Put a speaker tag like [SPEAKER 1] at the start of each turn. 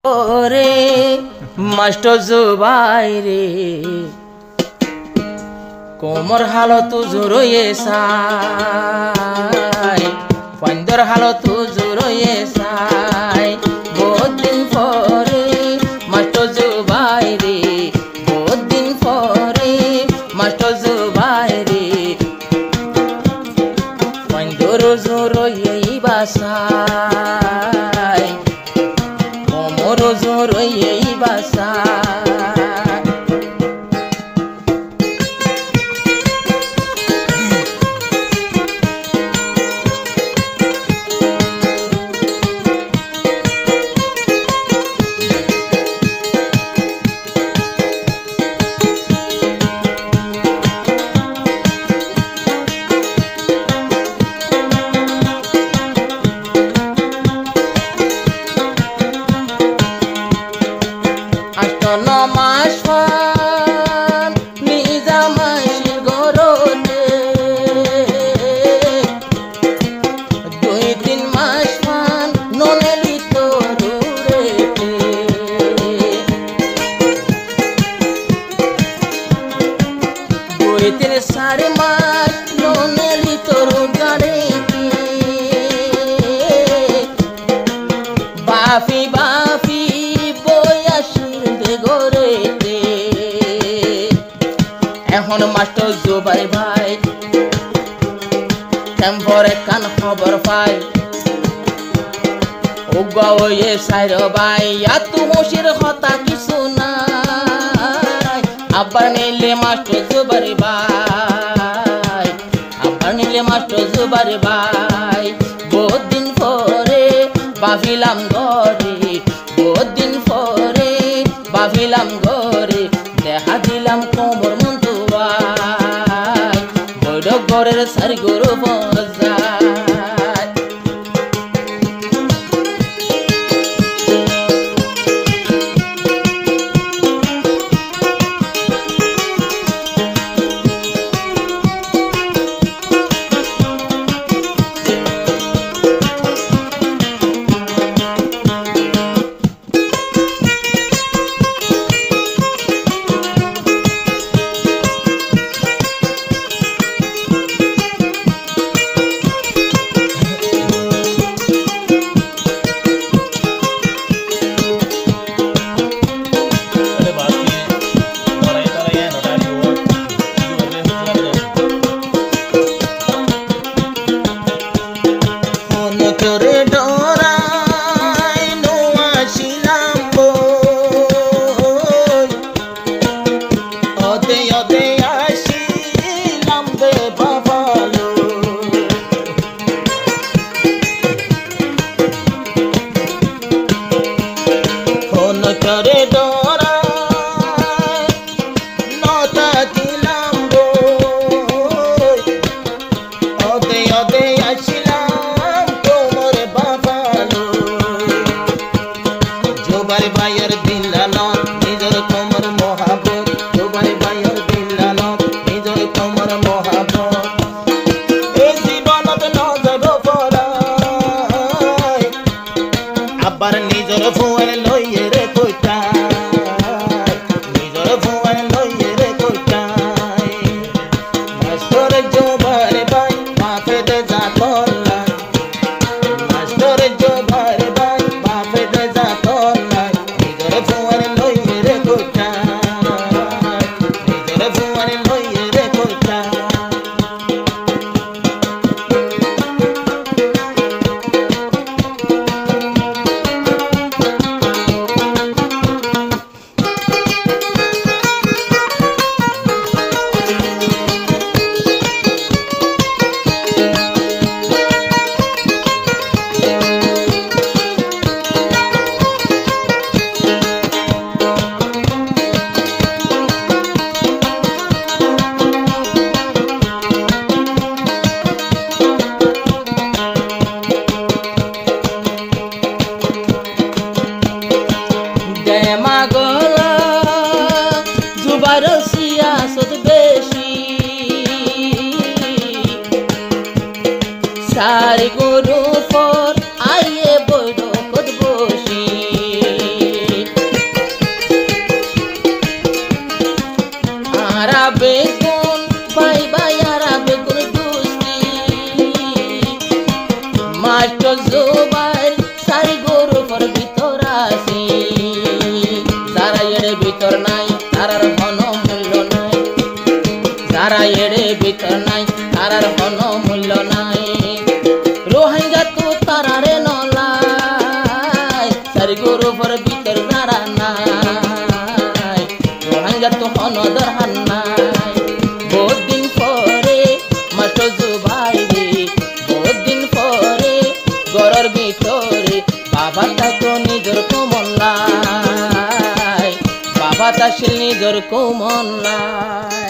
[SPEAKER 1] ওরে মাস্টার জুবাইরে কোমর হালত জোরয়ে সাই পন্দর হালত জোরয়ে সাই বহুত দিন পরে মাস্টার জুবাইরে বহুত দিন পরে মাস্টার জুবাইরে পন্দর জোরয়ে বাসাই কোমর জোরয়ে বাসাই सारे मास नोनेली तोरू गाड़ेती बाफी बाफी बोया शिरदे गोरेते এখন মাস্টার জুবাই ভাই টেম্পরে কান খবর পাই ওগা ওয়ে সাইর ভাই আতু মুশির কথা কিছু নাই আবার নিলে মাস্টার জুবাই ভাই আবার নিলে মাস্টার জুবাই ভাই বহুত দিন পরে ভাবিলাম গরে বহুত দিন পরে ভাবিলাম গরে দেখা দিলাম কোমর মন্তু ভাই বড় গরের সারি গরু বজায় सारे गुरु पर आइए बोलो खुद बोशी তারা এড়ে ভিতর নাই তারার কোনো মূল্য নাই রোহিঙ্গা তো তারারে নলাই সারি গরু পর ভিতর তারা নাই রোহিঙ্গা তো কোনো দরহান নাই বহুত দিন পরে মাস্ট জুবাই রে বহুত দিন পরে গরর ভিতরে বাবা তাকে নিজের কোমল নাই বাবা তা শিল নিজের কোমল নাই